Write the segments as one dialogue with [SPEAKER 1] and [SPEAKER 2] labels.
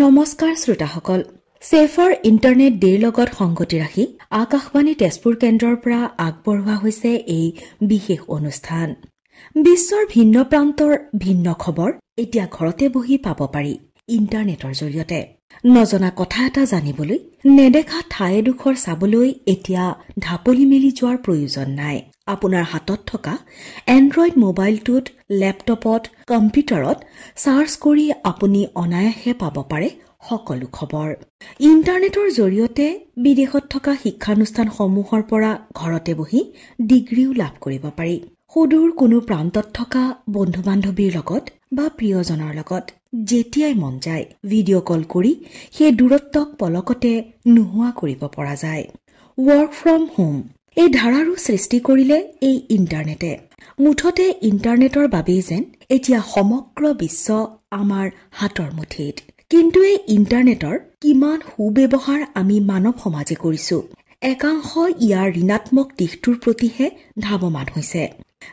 [SPEAKER 1] নমস্কাৰ শ্ৰোতাসকল সেফাৰ ইণ্টাৰনেট ডেৰ লগত সংগতি ৰাখি আকাশবাণী তেজপুৰ কেন্দ্ৰৰ পৰা আগবঢ়োৱা হৈছে এই বিশেষ অনুষ্ঠান বিশ্বৰ ভিন্ন প্ৰান্তৰ ভিন্ন খবৰ এতিয়া ঘৰতে বহি পাব পাৰি ইণ্টাৰনেটৰ জৰিয়তে নজনা কথা এটা জানিবলৈ নেদেখা ঠাই এডোখৰ চাবলৈ এতিয়া ঢাপলি মেলি যোৱাৰ প্ৰয়োজন নাই আপোনাৰ হাতত থকা এণ্ড্ৰইড মোবাইলটোত লেপটপত কম্পিউটাৰত সাৰ্চ কৰি আপুনি অনায়াসে পাব পাৰে সকলো খবৰ ইণ্টাৰনেটৰ জৰিয়তে বিদেশত থকা শিক্ষানুষ্ঠানসমূহৰ পৰা ঘৰতে বহি ডিগ্ৰীও লাভ কৰিব পাৰি সুদূৰ কোনো প্ৰান্তত থকা বন্ধু-বান্ধৱীৰ লগত বা প্ৰিয়জনৰ লগত যেতিয়াই মন যায় ভিডিঅ' কল কৰি সেই দূৰত্বক পলকতে নোহোৱা কৰিব পৰা যায় ৱৰ্ক ফ্ৰম হোম এই ধাৰাৰো সৃষ্টি কৰিলে এই ইণ্টাৰনেটে মুঠতে ইণ্টাৰনেটৰ বাবেই যেন এতিয়া সমগ্ৰ বিশ্ব আমাৰ হাতৰ মুঠিত কিন্তু এই ইণ্টাৰনেটৰ কিমান সুব্যৱহাৰ আমি মানৱ সমাজে কৰিছো একাংশ ইয়াৰ ঋণাত্মক দিশটোৰ প্ৰতিহে ধাৱমান হৈছে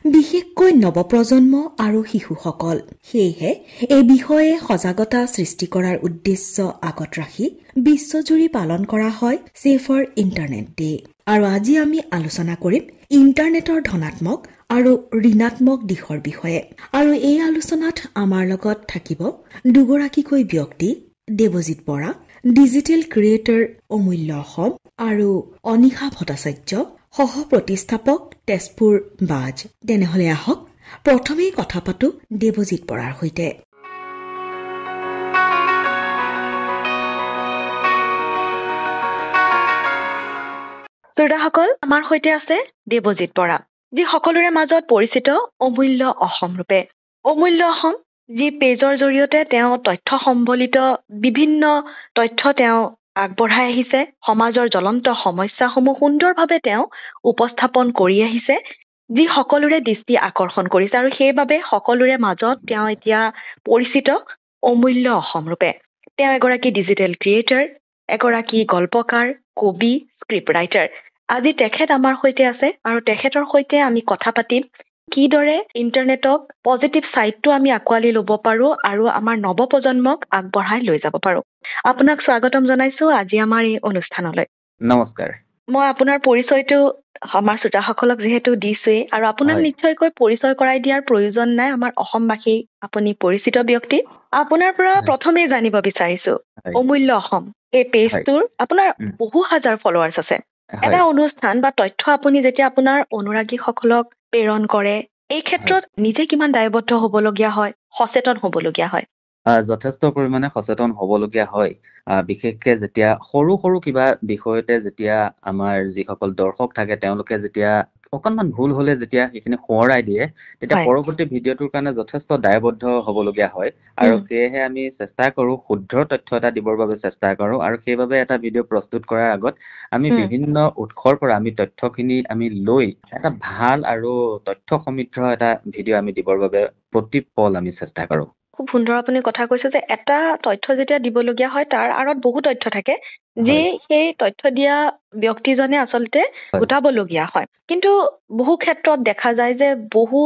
[SPEAKER 1] বিশেষকৈ নৱপ্ৰজন্ম আৰু শিশুসকল সেয়েহে এই বিষয়ে সজাগতা সৃষ্টি কৰাৰ উদ্দেশ্য আগত ৰাখি বিশ্বজুৰি পালন কৰা হয় সেফাৰ ইণ্টাৰনেট ডে আৰু আজি আমি আলোচনা কৰিম ইণ্টাৰনেটৰ ধনাত্মক আৰু ঋণাত্মক দিশৰ বিষয়ে আৰু এই আলোচনাত আমাৰ লগত থাকিব দুগৰাকীকৈ ব্যক্তি দেৱজিৎ বৰা ডিজিটেল ক্ৰিয়েটৰ অমূল্য অসম আৰু অনিশা ভট্টাচাৰ্য সহ প্ৰতিষ্ঠাপক তেজপুৰ বাজ তেনেহলে আহক প্ৰথমেই কথা পাতো দেৱজিৎ বৰাৰ সৈতে শ্ৰোতাসকল আমাৰ সৈতে আছে দেৱজিৎ বৰা যি সকলোৰে মাজত পৰিচিত অমূল্য অসম ৰূপে অমূল্য অসম যি পেজৰ জৰিয়তে তেওঁ তথ্য সম্বলিত বিভিন্ন তথ্য তেওঁ আগবঢ়াই আহিছে সমাজৰ জ্বলন্ত সমস্যাসমূহ সুন্দৰভাৱে তেওঁ উপস্থাপন কৰি আহিছে যি সকলোৰে দৃষ্টি আকৰ্ষণ কৰিছে আৰু সেইবাবে সকলোৰে মাজত তেওঁ এতিয়া পৰিচিত অমূল্য অসম ৰূপে তেওঁ এগৰাকী ডিজিটেল ক্ৰিয়েটৰ এগৰাকী গল্পকাৰ কবি স্ক্ৰিপ্ট ৰাইটাৰ আজি তেখেত আমাৰ সৈতে আছে আৰু তেখেতৰ সৈতে আমি কথা পাতিম কিদৰে ইণ্টাৰনেটক পজিটিভ ছাইডটো আমি আঁকোৱালি ল'ব পাৰোঁ আৰু আমাৰ নৱপ্ৰজন্মক আগবঢ়াই লৈ যাব পাৰোঁ আপোনাক স্বাগতম জনাইছো আজি আমাৰ এই অনুষ্ঠানলৈ
[SPEAKER 2] নমস্কাৰ
[SPEAKER 1] মই আপোনাৰ পৰিচয়টো আমাৰ শ্ৰোতাসকলক যিহেতু দিছোৱেই আৰু আপোনাক নিশ্চয়কৈ পৰিচয় কৰাই দিয়াৰ প্ৰয়োজন নাই আমাৰ অসমবাসী আপুনি পৰিচিত ব্যক্তি আপোনাৰ পৰা প্ৰথমেই জানিব বিচাৰিছো অমূল্য অসম এই পেজটোৰ আপোনাৰ বহু হাজাৰ ফলোৱাৰ্ছ আছে এটা অনুষ্ঠান বা তথ্য আপুনি যেতিয়া আপোনাৰ অনুৰাগীসকলক প্ৰেৰণ কৰে এই ক্ষেত্ৰত নিজে কিমান দায়বদ্ধ হ'বলগীয়া হয় সচেতন হ'বলগীয়া হয়
[SPEAKER 2] যথেষ্ট পৰিমাণে সচেতন হ'বলগীয়া হয় বিশেষকে যেতিয়া সৰু সৰু কিবা বিষয়তে যেতিয়া আমাৰ যিসকল দৰ্শক থাকে তেওঁলোকে যেতিয়া অকণমান ভুল হ'লে যেতিয়া সেইখিনি সোঁৱৰাই দিয়ে তেতিয়া পৰৱৰ্তী ভিডিঅ'টোৰ কাৰণে যথেষ্ট দায়বদ্ধ হ'বলগীয়া হয় আৰু সেয়েহে আমি চেষ্টা কৰোঁ শুদ্ধ তথ্য এটা দিবৰ বাবে চেষ্টা কৰোঁ আৰু সেইবাবে এটা ভিডিঅ' প্ৰস্তুত কৰাৰ আগত আমি বিভিন্ন উৎসৰ পৰা আমি তথ্যখিনি আমি লৈ এটা ভাল আৰু তথ্য সমৃদ্ধ এটা ভিডিঅ' আমি দিবৰ বাবে প্ৰতি পল আমি চেষ্টা কৰোঁ
[SPEAKER 1] খুব সুন্দৰ আপুনি কথা কৈছে যে এটা তথ্য যেতিয়া দিবলগীয়া হয় তাৰ আঁৰত বহু তথ্য থাকে যে সেই তথ্য দিয়া ব্যক্তিজনে আচলতে গোটাবলগীয়া হয় কিন্তু বহু ক্ষেত্ৰত দেখা যায় যে বহু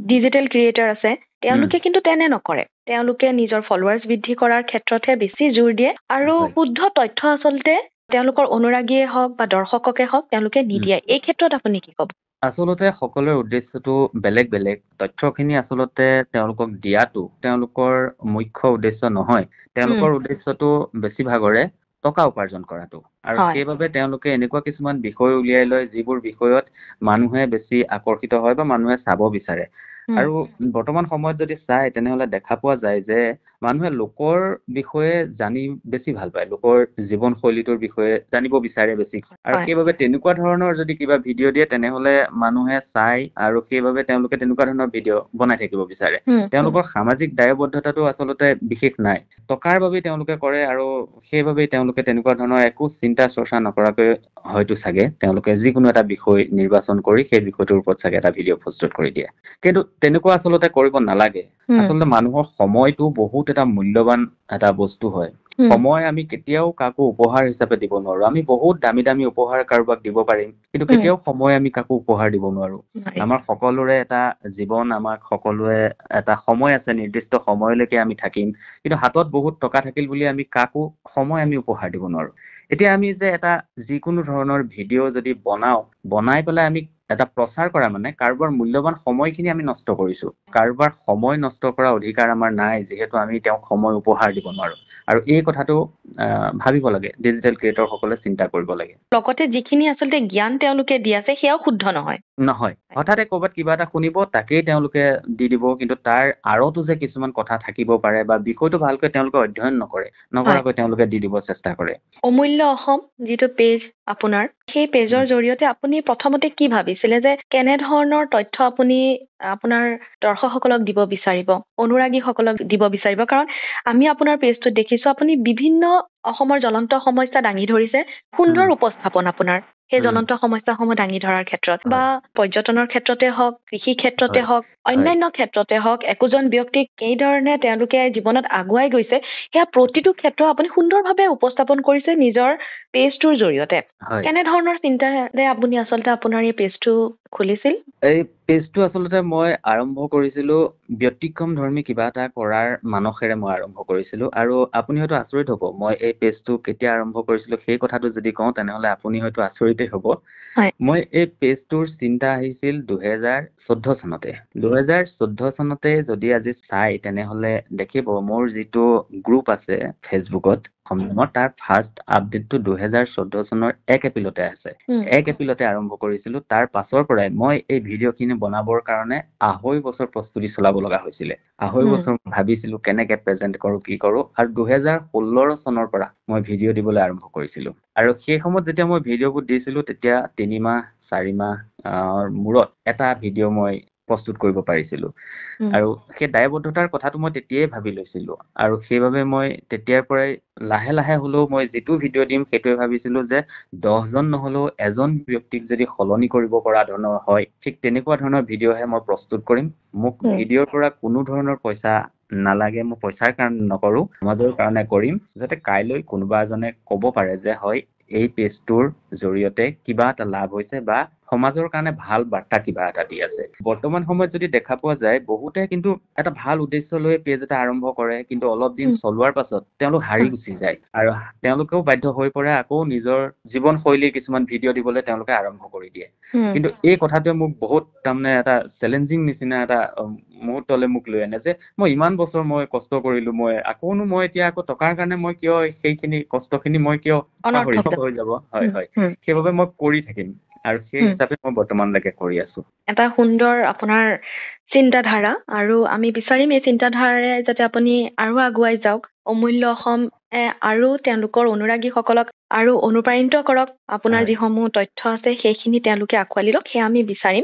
[SPEAKER 1] ডিজিটেল ক্ৰিয়েটৰ আছে তেওঁলোকে কিন্তু তেনে নকৰে তেওঁলোকে নিজৰ ফলোৱাৰ্ছ বৃদ্ধি কৰাৰ ক্ষেত্ৰতহে বেছি জোৰ দিয়ে আৰু শুদ্ধ তথ্য আচলতে তেওঁলোকৰ অনুৰাগীয়ে হওক বা দৰ্শককে হওক তেওঁলোকে নিদিয়ে এই ক্ষেত্ৰত আপুনি কি ক'ব
[SPEAKER 2] আচলতে সকলোৰে উদ্দেশ্যটো বেলেগ বেলেগ তথ্যখিনি আচলতে তেওঁলোকক দিয়াটো তেওঁলোকৰ মুখ্য উদ্দেশ্য নহয় তেওঁলোকৰ উদ্দেশ্যটো বেছিভাগৰে টকা উপাৰ্জন কৰাটো আৰু সেইবাবে তেওঁলোকে এনেকুৱা কিছুমান বিষয় উলিয়াই লয় যিবোৰ বিষয়ত মানুহে বেছি আকৰ্ষিত হয় বা মানুহে চাব বিচাৰে আৰু বৰ্তমান সময়ত যদি চাই তেনেহ'লে দেখা পোৱা যায় যে মানুহে লোকৰ বিষয়ে জানি বেছি ভাল পায় লোকৰ জীৱনশৈলীটোৰ বিষয়ে জানিব বিচাৰে বেছি আৰু সেইবাবে তেনেকুৱা ধৰণৰ যদি কিবা ভিডিঅ' দিয়ে তেনেহ'লে মানুহে চাই আৰু সেইবাবে তেওঁলোকে তেনেকুৱা ধৰণৰ ভিডিঅ' বনাই থাকিব বিচাৰে তেওঁলোকৰ সামাজিক দায়বদ্ধতাটো আচলতে বিশেষ নাই টকাৰ বাবে তেওঁলোকে কৰে আৰু সেইবাবেই তেওঁলোকে তেনেকুৱা ধৰণৰ একো চিন্তা চৰ্চা নকৰাকৈ হয়তো চাগে তেওঁলোকে যিকোনো এটা বিষয় নিৰ্বাচন কৰি সেই বিষয়টোৰ ওপৰত চাগে এটা ভিডিঅ' প্ৰস্তুত কৰি দিয়ে কিন্তু তেনেকুৱা আচলতে কৰিব নালাগে আচলতে মানুহৰ সময়টো বহুত এটা মূল্যৱান এটা বস্তু হয় সময় আমি কেতিয়াও কাকো উপহাৰ হিচাপে দিব নোৱাৰো। আমি বহুত দামী দামী উপহাৰ কাৰোবাক দিব পাৰিম, কিন্তু কেতিয়াও সময় আমি কাকো উপহাৰ দিব নোৱাৰো। আমাৰ সকলোৰে এটা জীৱন, আমাক সকলোৱে এটা সময় আছে, নিৰ্দিষ্ট সময়লৈকে আমি থাকিম, কিন্তু হাতত বহুত টকা থাকিল বুলি আমি কাকো সময় আমি উপহাৰ দিব নোৱাৰো। এতিয়া আমি যে এটা যিকোনো ধৰণৰ ভিডিঅ' যদি বনাই পেলাই আমি এটা প্ৰচাৰ কৰা মানে কাৰোবাৰ মূল্যৱান সময়খিনি আমি নষ্ট কৰিছো। কাৰোবাৰ সময় নষ্ট কৰা অধিকাৰ আমাৰ নাই, যিহেতু আমি তেওঁক সময় উপহাৰ দিব নোৱাৰো। আৰু এই কথাটো ভাবিব লাগে, ডিজিটেল ক্ৰিয়েটৰ সকলে চিন্তা কৰিব লাগে।
[SPEAKER 1] লগতে যিখিনি আচলতে জ্ঞান তেওঁলোকে দি আছে সেয়াও শুদ্ধ নহয়।
[SPEAKER 2] হঠাতে ক'ৰবাত কিবা এটা শুনিব, তাকেই তেওঁলোকে দি দিব, কিন্তু তাৰ আঁৰতো যে কিছুমান কথা থাকিব পাৰে বা বিষয়টো ভালকৈ তেওঁলোকে অধ্যয়ন নকৰাকৈ তেওঁলোকে দি দিব চেষ্টা কৰে।
[SPEAKER 1] অমূল্য অসম যিটো পেজ আপোনাৰ, সেই পেজৰ জৰিয়তে আপুনি প্ৰথমতে কি ভাবিছিলে যে কেনেধৰণৰ তথ্য আপুনি আপোনাৰ দৰ্শকসকলক দিব বিচাৰিব, অনুৰাগীসকলক দিব বিচাৰিব? কাৰণ আমি আপোনাৰ পেজটোত দেখিছো আপুনি বিভিন্ন অসমৰ জ্বলন্ত সমস্যা দাঙি ধৰিছে, সুন্দৰ উপস্থাপন আপোনাৰ সেই জ্বলন্ত সমস্যাসমূহ দাঙি ধৰাৰ ক্ষেত্ৰত, বা পৰ্যটনৰ ক্ষেত্ৰতে হওক, কৃষি ক্ষেত্ৰতে হওক, অন্যান্য ক্ষেত্ৰতে হওক, একোজন ব্যক্তিক কেইধৰণে তেওঁলোকে জীৱনত আগুৱাই গৈছে, সেয়া প্ৰতিটো ক্ষেত্ৰ আপুনি সুন্দৰভাৱে উপস্থাপন কৰিছে নিজৰ পেজটোৰ জৰিয়তে। কেনেধৰণৰ চিন্তাৰে আপুনি আচলতে আপোনাৰ এই পেজটো খুলিছিল?
[SPEAKER 2] এই পেজটো আচলতে মই আৰম্ভ কৰিছিলো ব্যতিক্ৰম ধৰ্মী কিবা এটা কৰাৰ মানসেৰে মই আৰম্ভ কৰিছিলো। আৰু আপুনি হয়তো আচৰিত হ'ব, মই এই পেজটো কেতিয়া আৰম্ভ কৰিছিলো সেই কথাটো যদি কওঁ তেনেহলে আপুনি হয়তো আচৰিতেই হ'ব। মই এই পেজটোৰ চিন্তা আহিছিল 2014 চনতে। 2014 চনতে যদি আজি চাই তেনেহলে দেখিব মোৰ যিটো গ্ৰুপ আছে ফেচবুকত সমনামত, তাৰ ফাৰ্ষ্ট আপডেটটো 2014 চনৰ 1 এপ্ৰিলতে আছে। 1 এপ্ৰিলতে আৰম্ভ কৰিছিলো। তাৰ পাছৰ পৰাই মই এই ভিডিঅ'খিনি বনাবৰ কাৰণে 2.5 বছৰ প্ৰস্তুতি চলাব লগা হৈছিলে। 2.5 বছৰ ভাবিছিলো কেনেকে প্ৰেজেন্ট কৰো, কি কৰো, আৰু 2016 চনৰ পৰা মই ভিডিঅ' দিবলৈ আৰম্ভ কৰিছিলো। আৰু সেই সময়ত যেতিয়া মই ভিডিঅ'বোৰ দিছিলো তেতিয়া 3 মাহ 4 মাহ মূৰত এটা ভিডিঅ' মই প্ৰস্তুত কৰিব পাৰিছিলো। আৰু সেই দায়বদ্ধতাৰ কথাটো মই তেতিয়াই ভাবি লৈছিলো, আৰু সেইবাবে মই তেতিয়াৰ পৰাই লাহে লাহে হলেও মই যিটো ভিডিঅ' দিম সেইটোৱে ভাবিছিলো যে 10জন নহলেও এজন ব্যক্তিক যদি সলনি কৰিব পৰা ধৰণৰ হয়, ঠিক তেনেকুৱা ধৰণৰ ভিডিঅ'হে মই প্ৰস্তুত কৰিম। মোক ভিডিঅ'ৰ পৰা কোনো ধৰণৰ পইচা নালাগে, মই পইচাৰ কাৰণে নকৰো, সমাজৰ কাৰণে কৰিম, যাতে কাইলৈ কোনোবা এজনে ক'ব পাৰে যে হয় এই পেজটোৰ জৰিয়তে কিবা এটা লাভ হৈছে বা সমাজৰ কাৰণে ভাল বাৰ্তা কিবা এটা দি আছে। বৰ্তমান সময়ত যদি দেখা পোৱা যায়, বহুতে কিন্তু এটা ভাল উদ্দেশ্য লৈ পেজ এটা আৰম্ভ কৰে, কিন্তু অলপ দিন চলোৱাৰ পাছত তেওঁলোক হাৰি গুচি যায় আৰু তেওঁলোকেও বাধ্য হৈ পৰে আকৌ নিজৰ জীৱনশৈলীৰ কিছুমান ভিডিঅ' দিবলৈ তেওঁলোকে আৰম্ভ কৰি দিয়ে। কিন্তু এই কথাটোৱে মোক বহুত তাৰমানে এটা চেলেঞ্জিং নিচিনা এটা মুহূৰ্তলৈ মোক লৈ আনে যে মই ইমান বছৰ মই কষ্ট কৰিলো, মই এতিয়া আকৌ টকাৰ কাৰণে মই কিয় সেইখিনি কষ্টখিনি মই কিয় অনৰ্থক হৈ যাব? সেইবাবে মই কৰি থাকিম, আৰু সেই হিচাপে মই বৰ্তমানলৈকে কৰি আছো।
[SPEAKER 1] এটা সুন্দৰ আপোনাৰ চিন্তাধাৰা, আৰু আমি বিচাৰিম এই চিন্তাধাৰাৰে যাতে আপুনি আৰু আগুৱাই যাওক, অমূল্য অসম আৰু তেওঁলোকৰ অনুৰাগীসকলক আৰু অনুপ্ৰাণিত কৰক। আপোনাৰ যিসমূহ তথ্য আছে সেইখিনি তেওঁলোকে আঁকোৱালি লওক, সেয়া আমি বিচাৰিম।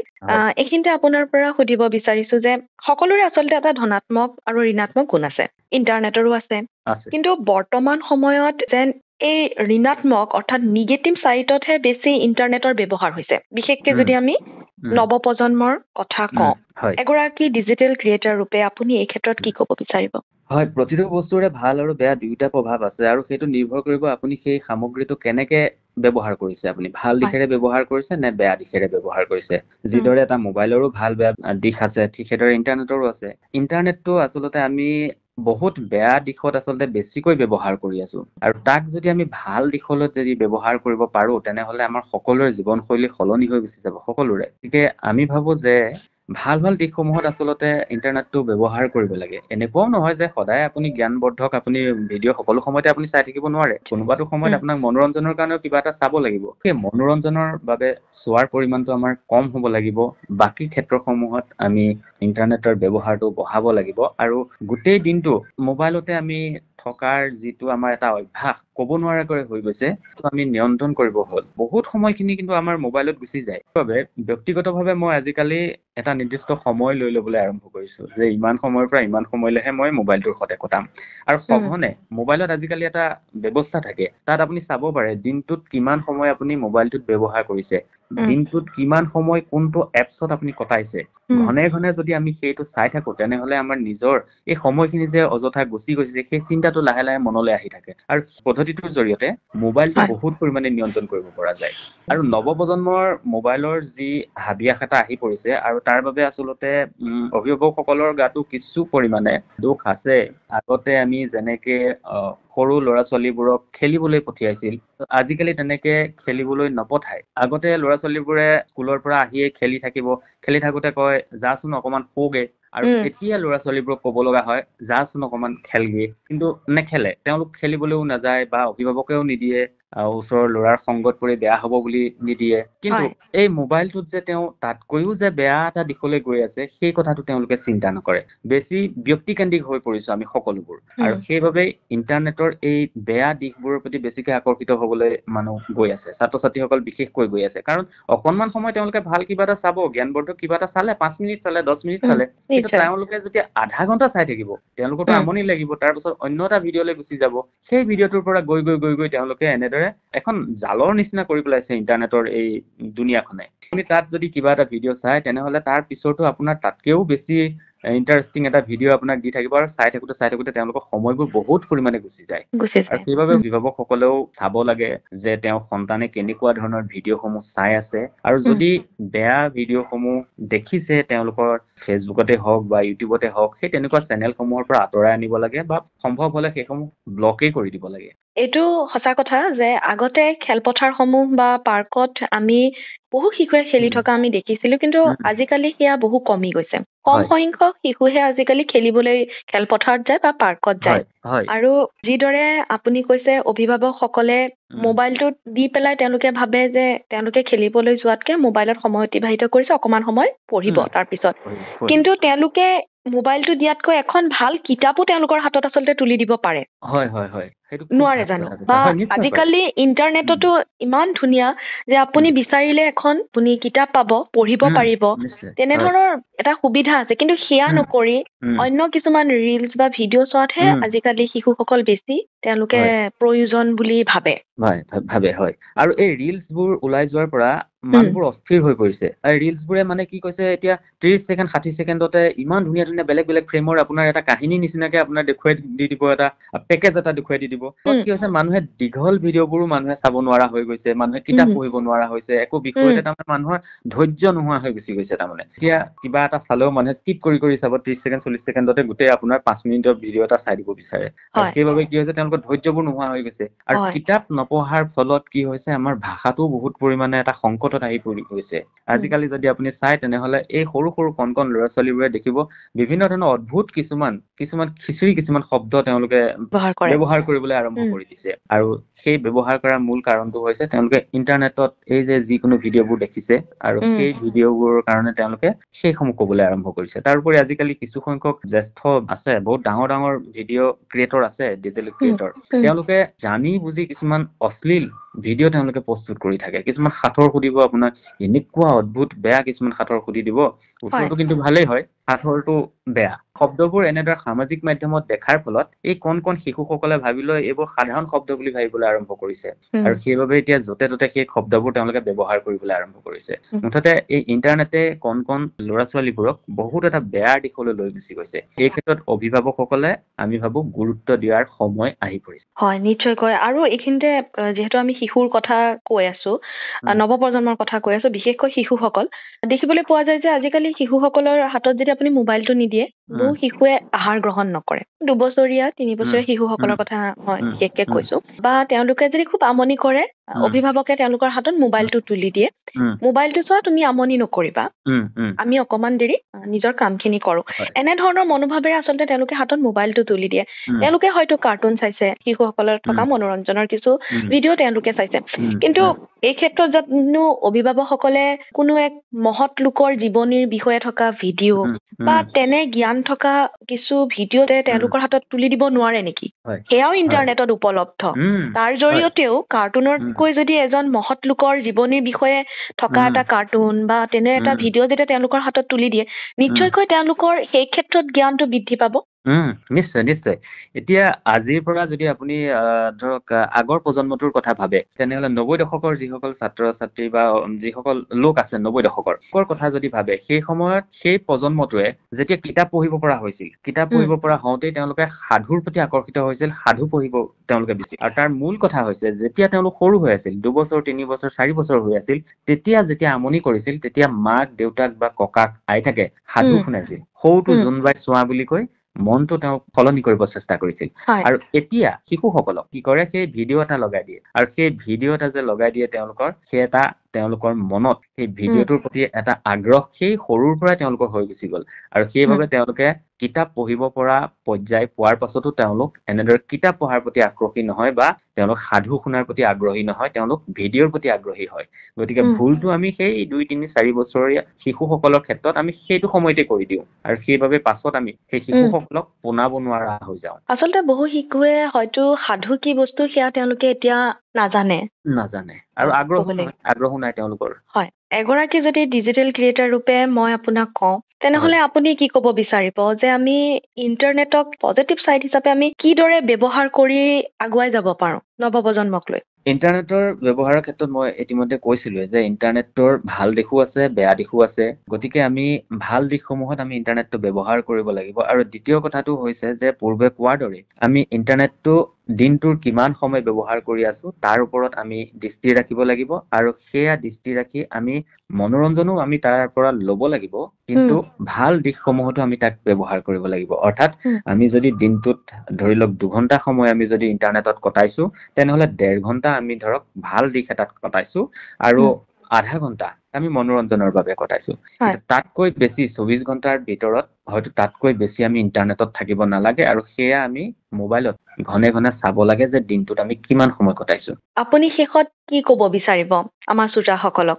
[SPEAKER 1] এইখিনিতে আপোনাৰ পৰা সুধিব বিচাৰিছো যে সকলোৰে আচলতে এটা ধনাত্মক আৰু ঋণাত্মক গুণ আছে, ইণ্টাৰনেটৰো আছে, কিন্তু বৰ্তমান সময়ত যেন এই ঋণাত্মক অৰ্থাৎ নিগেটিভ চাইটতহে বেছি ইণ্টাৰনেটৰ ব্যৱহাৰ হৈছে। বিশেষকে যদি আমি নৱপ্ৰজন্মৰ কথা কওঁ, এগৰাকী ডিজিটেল ক্ৰিয়েটৰ ৰূপে আপুনি এই ক্ষেত্ৰত কি ক'ব বিচাৰিব?
[SPEAKER 2] হয়, প্ৰতিটো বস্তুৰে ভাল আৰু বেয়া দুয়োটা প্ৰভাৱ আছে, আৰু সেইটো নিৰ্ভৰ কৰিব আপুনি সেই সামগ্ৰীটো কেনেকে ব্যৱহাৰ কৰিছে। আপুনি ভাল দিশেৰে ব্যৱহাৰ কৰিছে নে বেয়া দিশেৰে ব্যৱহাৰ কৰিছে। যিদৰে এটা মোবাইলৰো ভাল বেয়া দিশ আছে, ঠিক সেইদৰে ইণ্টাৰনেটৰো আছে। ইণ্টাৰনেটটো আচলতে আমি বহুত বেয়া দিশত আচলতে বেছিকৈ ব্যৱহাৰ কৰি আছো, আৰু তাক যদি আমি ভাল দিশলৈ যদি ব্যৱহাৰ কৰিব পাৰো তেনেহলে আমাৰ সকলোৰে জীৱনশৈলী সলনি হৈ গুচি যাব সকলোৰে। গতিকে আমি ভাবো যে ভাল ভাল দিশসমূহত আচলতে ইণ্টাৰনেটটো ব্যৱহাৰ কৰিব লাগে। এনেকুৱাও নহয় যে সদায় আপুনি জ্ঞানবৰ্ধক আপুনি ভিডিঅ' সকলো সময়তে আপুনি চাই থাকিব নোৱাৰে। কোনোবাটো সময়ত আপোনাক মনোৰঞ্জনৰ কাৰণেও কিবা এটা চাব লাগিব। সেই মনোৰঞ্জনৰ বাবে চোৱাৰ পৰিমাণটো আমাৰ কম হ'ব লাগিব। বাকী ক্ষেত্ৰসমূহত আমি ইণ্টাৰনেটৰ ব্যৱহাৰটো বঢ়াব লাগিব, আৰু গোটেই দিনটো মোবাইলতে আমি থকাৰ যিটো আমাৰ এটা অভ্যাস ক'ব নোৱাৰাকৈ হৈ গৈছে, আমি নিয়ন্ত্ৰণ কৰিব হ'ল। বহুত সময়খিনি কিন্তু আমাৰ মোবাইলত গুচি যায়। সেইবাবে ব্যক্তিগতভাৱে মই আজিকালি এটা নিৰ্দিষ্ট সময় লৈ ল'বলৈ আৰম্ভ কৰিছো যে ইমান সময়ৰ পৰা ইমান সময়লৈহে মই মোবাইলটোৰ সৈতে কটাম। আৰু সঘনে মোবাইলত আজিকালি এটা ব্যৱস্থা থাকে, তাত আপুনি চাব পাৰে দিনটোত কিমান সময় আপুনি মোবাইলটোত ব্যৱহাৰ কৰিছে। দিনটোত কিমান সময় কোনটো এপছত আপুনি কটাইছে ঘনে ঘনে যদি আমি সেইটো চাই থাকো তেনেহলে আমাৰ নিজৰ এই সময়খিনি যে অযথা গুচি গৈছে সেই চিন্তাটো লাহে লাহে মনলৈ আহি থাকে আৰু পদ্ধতিটোৰ জৰিয়তে মোবাইলটো বহুত পৰিমাণে নিয়ন্ত্ৰণ কৰিব পৰা যায় আৰু নৱপ্ৰজন্মৰ মোবাইলৰ যি হাবিয়াস এটা আহি পৰিছে আৰু তাৰ বাবে আচলতে অভিভাৱকসকলৰ গাতো কিছু পৰিমাণে দুখ আছে আগতে আমি যেনেকে সৰু ল'ৰা ছোৱালীবোৰক খেলিবলৈ পঠিয়াইছিল আজিকালি তেনেকে খেলিবলৈ নপঠায় আগতে ল'ৰা ছোৱালীবোৰে স্কুলৰ পৰা আহিয়ে খেলি থাকোতে কয় যাচোন অকমান শুগে আৰু এতিয়া ল'ৰা ছোৱালীবোৰক ক'ব লগা হয় যাচোন অকমান খেলগে কিন্তু নেখেলে তেওঁলোক খেলিবলৈও নাযায় বা অভিভাৱকেও নিদিয়ে ওচৰৰ ল'ৰাৰ সংগত পৰি বেয়া হ'ব বুলি নিদিয়ে কিন্তু এই মোবাইলটোত যে তেওঁ তাতকৈও যে বেয়া এটা দিশলৈ গৈ আছে সেই কথাটো তেওঁলোকে চিন্তা নকৰে বেছি ব্যক্তিকেন্দ্ৰিক হৈ পৰিছো আমি সকলোবোৰ আৰু সেইবাবে ইণ্টাৰনেটৰ এই বেয়া দিশবোৰৰ প্ৰতি বেছিকে আকৰ্ষিত হ'বলৈ মানুহ গৈ আছে ছাত্ৰ ছাত্ৰীসকল বিশেষকৈ গৈ আছে কাৰণ অকণমান সময় তেওঁলোকে ভাল কিবা এটা চাব জ্ঞানবৰ্ধক কিবা এটা চালে 5 মিনিট চালে 10 মিনিট চালে কিন্তু তেওঁলোকে যেতিয়া আধা ঘণ্টা চাই থাকিব তেওঁলোকৰতো আমনি লাগিব তাৰপিছত অন্য এটা ভিডিঅ'লৈ গুচি যাব সেই ভিডিঅ'টোৰ পৰা গৈ তেওঁলোকে এনেদৰে এখন জালৰ নিচিনা কৰি পেলাইছে ইণ্টাৰনেটৰ এই দুনিয়াখনে আপুনি তাত যদি কিবা এটা ভিডিঅ' চাই তেনেহলে তাৰ পিছতো আপোনাৰ তাতকেও বেছি ইণ্টাৰেষ্টিং এটা ভিডিঅ' আপোনাক দি থাকিব আৰু চাই থাকোঁতে তেওঁলোকৰ সময়বোৰ বহুত পৰিমাণে গুচি যায় আৰু সেইবাবে অভিভাৱকসকলেও চাব লাগে যে তেওঁ সন্তানে কেনেকুৱা ধৰণৰ ভিডিঅ'সমূহ চাই আছে আৰু যদি বেয়া ভিডিঅ'সমূহ দেখিছে তেওঁলোকৰ ফেচবুকতে হওক বা ইউটিউবতে হওক সেই তেনেকুৱা চেনেলসমূহৰ পৰা আঁতৰাই আনিব লাগে বা সম্ভৱ হলে সেইসমূহ ব্লকেই কৰি দিব লাগে
[SPEAKER 3] এইটো সঁচা কথা যে আগতে খেলপথাৰসমূহ বা পাৰ্কত আমি বহু শিশুৱে খেলি থকা আমি দেখিছিলো কিন্তু আজিকালি সেয়া বহু কমি গৈছে কম সংখ্যক শিশুহে আজিকালি খেলিবলৈ খেলপথাৰত যায় বা পাৰ্কত যায় আৰু যিদৰে আপুনি কৈছে অভিভাৱকসকলে মোবাইলটো দি পেলাই তেওঁলোকে ভাবে যে তেওঁলোকে খেলিবলৈ যোৱাতকে মোবাইলত সময় অতিবাহিত কৰিছে অকমান সময় পঢ়িব তাৰপিছত কিন্তু তেওঁলোকে মোবাইলটো দিয়াতকৈ এখন ভাল কিতাপো তেওঁলোকৰ হাতত আচলতে তুলি দিব পাৰে নোৱাৰে জানো বা আজিকালি ইণ্টাৰনেটতো ইমান ধুনীয়া যে আপুনি বিচাৰিলে এখন আপুনি কিতাপ পাব পঢ়িব পাৰিব তেনেধৰণৰ এটা সুবিধা আছে কিন্তু সেয়া নকৰি অন্য কিছুমান ৰিলছ বা ভিডিঅ' চোৱাতহে আজিকালি শিশুসকল বেছি তেওঁলোকে প্ৰয়োজন বুলি ভাবে
[SPEAKER 2] হয় আৰু এই ৰিলছবোৰ ওলাই যোৱাৰ পৰা মানুহবোৰ অস্থিৰ হৈ পৰিছে আৰু ৰিলছবোৰে মানে কি কৈছে এতিয়া 30 ছেকেণ্ড 60 ছেকেণ্ডতে ইমান ধুনীয়া ধুনীয়া বেলেগ বেলেগ ফ্ৰেমৰ আপোনাৰ এটা কাহিনী নিচিনাকে আপোনাৰ দেখুৱাই দি দিব এটা পেকেজ এটা দেখুৱাই দি দিব কি হৈছে মানুহে দীঘল ভিডিঅ'বোৰো মানুহে চাব নোৱাৰা হৈ গৈছে মানুহে কিতাপ পঢ়িব নোৱাৰা হৈছে একো বিষয়তে তাৰমানে মানুহৰ ধৈৰ্য নোহোৱা হৈ গুচি গৈছে তাৰমানে এতিয়া কিবা এটা চালেও মানুহে স্কিপ কৰি চাব 30 ছেকেণ্ড 40 ছেকেণ্ডতে গোটেই আপোনাৰ 5 মিনিটৰ ভিডিঅ' এটা চাই দিব বিচাৰে আৰু সেইবাবে কি হৈছে তেওঁলোকৰ ধৈৰ্যবোৰ নোহোৱা হৈ গৈছে আৰু কিতাপ নপঢ়াৰ ফলত কি হৈছে আমাৰ ভাষাটো বহুত পৰিমাণে এটা সংকটত আহি পৰি গৈছে আজিকালি যদি আপুনি চাই তেনেহলে এই সৰু সৰু কণ ল'ৰা ছোৱালীবোৰে দেখিব বিভিন্ন ধৰণৰ অদ্ভুত কিছুমান খিচিৰি কিছুমান শব্দ তেওঁলোকে ব্যৱহাৰ কৰিবলৈ আৰম্ভ কৰি দিছে আৰু সেই ব্যৱহাৰ কৰাৰ মূল কাৰণটো হৈছে তেওঁলোকে ইণ্টাৰনেটত এই যে যিকোনো ভিডিঅ'বোৰ দেখিছে আৰু সেই ভিডিঅ'বোৰৰ কাৰণে তেওঁলোকে সেইসমূহ ক'বলৈ আৰম্ভ কৰিছে তাৰোপৰি আজিকালি কিছু সংখ্যক জ্যেষ্ঠ আছে বহুত ডাঙৰ ডাঙৰ ভিডিঅ' ক্ৰিয়েটৰ আছে ডিজিটেল ক্ৰিয়েটৰ তেওঁলোকে জানি বুজি কিছুমান অশ্লীল ভিডিঅ' তেওঁলোকে প্ৰস্তুত কৰি থাকে কিছুমান সাঁথৰ সুধিব আপোনাক এনেকুৱা অদ্ভুত বেয়া কিছুমান সাঁথৰ সুধি দিব উত্তৰটো কিন্তু ভালেই হয় সাঁথৰটো বেয়া শব্দবোৰ এনেদৰে সামাজিক মাধ্যমত দেখাৰ ফলত এই কণ শিশুসকলে ভাবি লয় এইবোৰ সাধাৰণ শব্দ বুলি ভাবিবলৈ আৰম্ভ কৰিছে আৰু সেইবাবে এতিয়া য'তে ত'তে সেই শব্দবোৰ তেওঁলোকে ব্যৱহাৰ কৰিবলৈ আৰম্ভ কৰিছে মুঠতে এই ইণ্টাৰনেটে কণ ল'ৰা ছোৱালীবোৰক বহুত এটা বেয়া দিশলৈ লৈ গুচি গৈছে এই ক্ষেত্ৰত অভিভাৱকসকলে আমি ভাবো গুৰুত্ব দিয়াৰ সময় আহি পৰিছে
[SPEAKER 3] হয় নিশ্চয়কৈ আৰু এইখিনিতে যেহেতু আমি শিশুৰ কথা কৈ আছো নৱপ্ৰজন্মৰ কথা কৈ আছো বিশেষকৈ শিশুসকল দেখিবলৈ পোৱা যায় যে আজিকালি শিশুসকলৰ হাতত যদি আপুনি মোবাইলটো নিদিয়ে বহু শিশুৱে আহাৰ গ্ৰহণ নকৰে 2 বছৰীয়া 3 বছৰীয়া শিশুসকলৰ কথা হয় বিশেষকৈ কৈছো বা তেওঁলোকে যদি খুব আমনি কৰে অভিভাৱকে তেওঁলোকৰ হাতত মোবাইলটো তুলি দিয়ে মোবাইলটো চোৱা তুমি আমনি নকৰিবা আমি অকমান দেৰি নিজৰ কামখিনি কৰো এনে ধৰণৰ মনোভাৱেৰে আচলতে তেওঁলোকে হাতত মোবাইলটো তুলি দিয়ে তেওঁলোকে হয়তো কাৰ্টুন চাইছে শিশুসকলৰ থকা মনোৰঞ্জনৰ কিছু ভিডিঅ' তেওঁলোকে চাইছে কিন্তু এই ক্ষেত্ৰত জানো অভিভাৱকসকলে কোনো এক মহৎ লোকৰ জীৱনীৰ বিষয়ে থকা ভিডিঅ' বা তেনে জ্ঞান থকা কিছু ভিডিঅ'তে তেওঁলোকৰ হাতত তুলি দিব নোৱাৰে নেকি সেয়াও ইণ্টাৰনেটত উপলব্ধ তাৰ জৰিয়তেও কাৰ্টুনতকৈ যদি এজন মহৎ লোকৰ জীৱনীৰ বিষয়ে থকা এটা কাৰ্টুন বা তেনে এটা ভিডিঅ' যেতিয়া তেওঁলোকৰ হাতত তুলি দিয়ে নিশ্চয়কৈ তেওঁলোকৰ সেই ক্ষেত্ৰত জ্ঞানটো বৃদ্ধি পাব
[SPEAKER 2] নিশ্চয় নিশ্চয়। এতিয়া আজিৰ পৰা যদি আপুনি ধৰক আগৰ প্ৰজন্মটোৰ কথা ভাবে, তেনেহ'লে 90 দশকৰ যিসকল ছাত্ৰ ছাত্ৰী বা যিসকল লোক আছে 90 দশকৰ কথা যদি ভাবে, সেই সময়ত সেই প্ৰজন্মটোৱে যেতিয়া কিতাপ পঢ়িব পৰা হৈছিল, কিতাপ পঢ়িব পৰা হওঁতেই তেওঁলোকে সাধুৰ প্ৰতি আকৰ্ষিত হৈছিল, সাধু পঢ়িব তেওঁলোকে বেছি। আৰু তাৰ মূল কথা হৈছে, যেতিয়া তেওঁলোক সৰু হৈ আছিল, 2 বছৰ 3 বছৰ 4 বছৰ হৈ আছিল, যেতিয়া আমনি কৰিছিল, তেতিয়া মাক দেউতাক বা ককাক আইতাকে সাধু শুনাইছিল। সৰুটো জোনবাই চোৱা বুলি কৈ মনটো তেওঁক সলনি কৰিব চেষ্টা কৰিছিল। আৰু এতিয়া শিশুসকলক কি কৰে, সেই ভিডিঅ' এটা লগাই দিয়ে, আৰু সেই ভিডিঅ' এটা যে লগাই দিয়ে তেওঁলোকৰ মনত সেই ভিডিঅ'টোৰ প্ৰতি এটা আগ্ৰহ সেই সৰুৰ পৰাই তেওঁলোকৰ হৈ গুচি গ'ল। আৰু সেইবাবে তেওঁলোকে কিতাপ পঢ়িব পৰা পৰ্যায় পোৱাৰ পাছতো তেওঁলোক এনেদৰে কিতাপ পঢ়াৰ প্ৰতি আগ্ৰহী নহয়, বা তেওঁলোক সাধু শুনাৰ প্ৰতি আগ্ৰহী নহয়, তেওঁলোক ভিডিঅ'ৰ প্ৰতি আগ্ৰহী হয়। গতিকে ভুলটো আমি সেই 2, 3, 4 বছৰীয়া শিশুসকলৰ ক্ষেত্ৰত আমি সেইটো সময়তে কৰি দিওঁ, আৰু সেইবাবে পাছত আমি সেই শিশুসকলক পোনাব নোৱাৰা হৈ যাওঁ।
[SPEAKER 3] আচলতে বহু শিশুৱে হয়তো সাধু কি বস্তু সেয়া তেওঁলোকে এতিয়া নাজানে
[SPEAKER 2] আৰু আগ্ৰহো নাই তেওঁলোকৰ।
[SPEAKER 3] হয়, এগৰাকী যদি ডিজিটেল ক্ৰিয়েটাৰ ৰূপে মই আপোনাক কওঁ, তেনেহলে আপুনি কি ক'ব বিচাৰিব যে আমি ইন্টাৰনেটক পজিটিভ চাইড হিচাপে আমি কিদৰে ব্যৱহাৰ কৰি আগুৱাই যাব পাৰো নৱপ্ৰজন্মক লৈ?
[SPEAKER 2] ইণ্টাৰনেটৰ ব্যৱহাৰৰ ক্ষেত্ৰত মই ইতিমধ্যে কৈছিলোৱে যে ইণ্টাৰনেটৰ ভাল দিশো আছে, বেয়া দিশো আছে। গতিকে আমি ভাল দিশসমূহত আমি ইণ্টাৰনেটটো ব্যৱহাৰ কৰিব লাগিব। আৰু দ্বিতীয় কথাটো হৈছে যে পূৰ্বে কোৱাৰ দৰে আমি ইণ্টাৰনেটটো দিনটোৰ কিমান সময় ব্যৱহাৰ কৰি আছো তাৰ ওপৰত আমি দৃষ্টি ৰাখিব লাগিব, আৰু সেয়া দৃষ্টি ৰাখি আমি মনোৰঞ্জনো আমি তাৰ পৰা ল'ব লাগিব, কিন্তু ভাল দিশসমূহতো আমি তাক ব্যৱহাৰ কৰিব লাগিব। অৰ্থাৎ আমি যদি দিনটোত ধৰি লওক 2 ঘণ্টা সময় আমি যদি ইণ্টাৰনেটত কটাইছো, তেনেহ'লে 1.5 ঘণ্টা আমি ধৰক ভাল দিশ এটাত কটাইছো, আৰু আধা ঘণ্টা আমি মনোৰঞ্জনৰ বাবে কটাইছো। তাতকৈ বেছি 24 ঘণ্টাৰ ভিতৰত হয়তো তাতকৈ বেছি আমি ইণ্টাৰনেটত থাকিব নালাগে, আৰু সেয়া আমি মোবাইলত ঘনে ঘনে চাব লাগে যে দিনটোত আমি কিমান সময় কটাইছো।
[SPEAKER 3] আপুনি শেষত কি ক'ব বিচাৰিব আমাৰ শ্ৰোতাসকলক?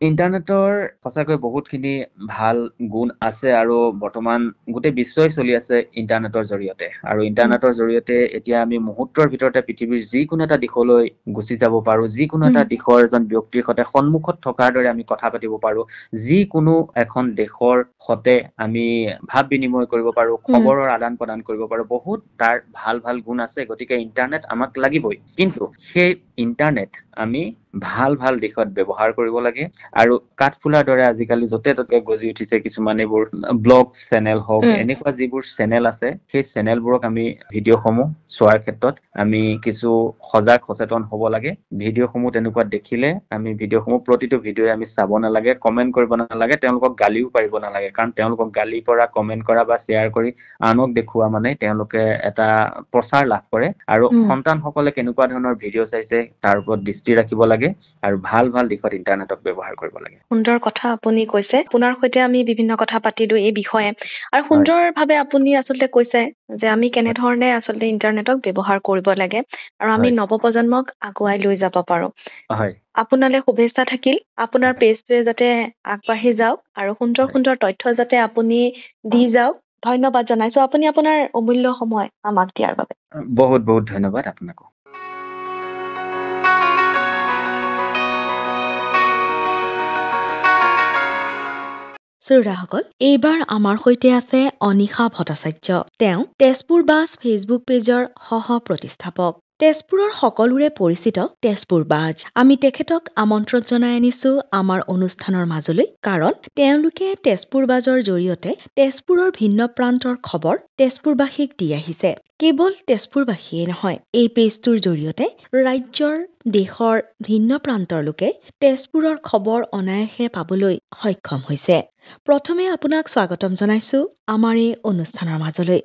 [SPEAKER 2] ইণ্টাৰনেটৰ সঁচাকৈ বহুতখিনি ভাল গুণ আছে, আৰু বৰ্তমান গোটেই বিশ্বই চলি আছে ইণ্টাৰনেটৰ জৰিয়তে। আৰু ইণ্টাৰনেটৰ জৰিয়তে এতিয়া আমি মুহূৰ্তৰ ভিতৰতে পৃথিৱীৰ যিকোনো এটা দিশলৈ গুচি যাব পাৰো, যিকোনো এটা দিশৰ এজন ব্যক্তিৰ সৈতে সন্মুখত থকাৰ দৰে আমি কথা পাতিব পাৰো, যিকোনো এখন দেশৰ সৈতে আমি ভাৱ বিনিময় কৰিব পাৰো, খবৰৰ আদান প্ৰদান কৰিব পাৰো। বহুত তাৰ ভাল ভাল গুণ আছে। গতিকে ইণ্টাৰনেট আমাক লাগিবই, কিন্তু সেই ইণ্টাৰনেট আমি ভাল ভাল দিশত ব্যৱহাৰ কৰিব লাগে। আৰু কাঠফুলাৰ দৰে আজিকালি য'তে ত'তে গজি উঠিছে কিছুমান এইবোৰ ব্লগ চেনেল হওক, এনেকুৱা যিবোৰ চেনেল আছে, সেই চেনেলবোৰক আমি ভিডিঅ'সমূহ চোৱাৰ ক্ষেত্ৰত আমি কিছু সজাগ সচেতন হ'ব লাগে। ভিডিঅ'সমূহ তেনেকুৱা দেখিলে আমি ভিডিঅ'সমূহ প্ৰতিটো ভিডিঅ'ই আমি চাব নালাগে, কমেণ্ট কৰিব নালাগে, তেওঁলোকক গালিও পাৰিব নালাগে। কাৰণ তেওঁলোকক গালি পৰা, কমেণ্ট কৰা বা শ্বেয়াৰ কৰি আনক দেখুওৱা মানে তেওঁলোকে এটা প্ৰচাৰ লাভ কৰে। আৰু সন্তানসকলে কেনেকুৱা ধৰণৰ ভিডিঅ' চাইছে তাৰ ওপৰত দৃষ্টি ৰাখিব লাগে, আৰু ভাল ভাল দিশত ইণ্টাৰনেটক ব্যৱহাৰ কৰিব লাগে।
[SPEAKER 3] সুন্দৰ কথা আপুনি কৈছে। আপোনাৰ সৈতে আমি বিভিন্ন কথা পাতিলো এই বিষয়ে, আৰু সুন্দৰভাৱে আপুনি আচলতে কৈছে যে আমি কেনেধৰণে আচলতে ইণ্টাৰনেটক ব্যৱহাৰ কৰিব লাগে, আৰু আমি নৱপ্ৰজন্মক আগুৱাই লৈ যাব পাৰো। আপোনালৈ শুভেচ্ছা থাকিল। আপোনাৰ পেজটোৱে যাতে আগবাঢ়ি যাওক, আৰু সুন্দৰ সুন্দৰ তথ্য যাতে আপুনি দি যাওক। ধন্যবাদ জনাইছো আপুনি আপোনাৰ অমূল্য সময় আমাক দিয়াৰ বাবে।
[SPEAKER 2] বহুত বহুত ধন্যবাদ আপোনাকো।
[SPEAKER 1] শ্ৰোতাসকল, এইবাৰ আমাৰ সৈতে আছে অনিশা ভট্টাচাৰ্য। তেওঁ তেজপুৰ বাজ ফেচবুক পেজৰ সহ প্ৰতিষ্ঠাপক। তেজপুৰৰ সকলোৰে পৰিচিত তেজপুৰ বাজ। আমি তেখেতক আমন্ত্ৰণ জনাই আনিছো আমাৰ অনুষ্ঠানৰ মাজলৈ, কাৰণ তেওঁলোকে তেজপুৰ বাজৰ জৰিয়তে তেজপুৰৰ ভিন্ন প্ৰান্তৰ খবৰ তেজপুৰবাসীক দি আহিছে। কেৱল তেজপুৰবাসীয়ে নহয়, এই পেজটোৰ জৰিয়তে ৰাজ্যৰ, দেশৰ ভিন্ন প্ৰান্তৰ লোকে তেজপুৰৰ খবৰ অনায়াসে পাবলৈ সক্ষম হৈছে। প্ৰথমে আপোনাক স্বাগতম জনাইছো আমাৰ এই অনুষ্ঠানৰ মাজলৈ।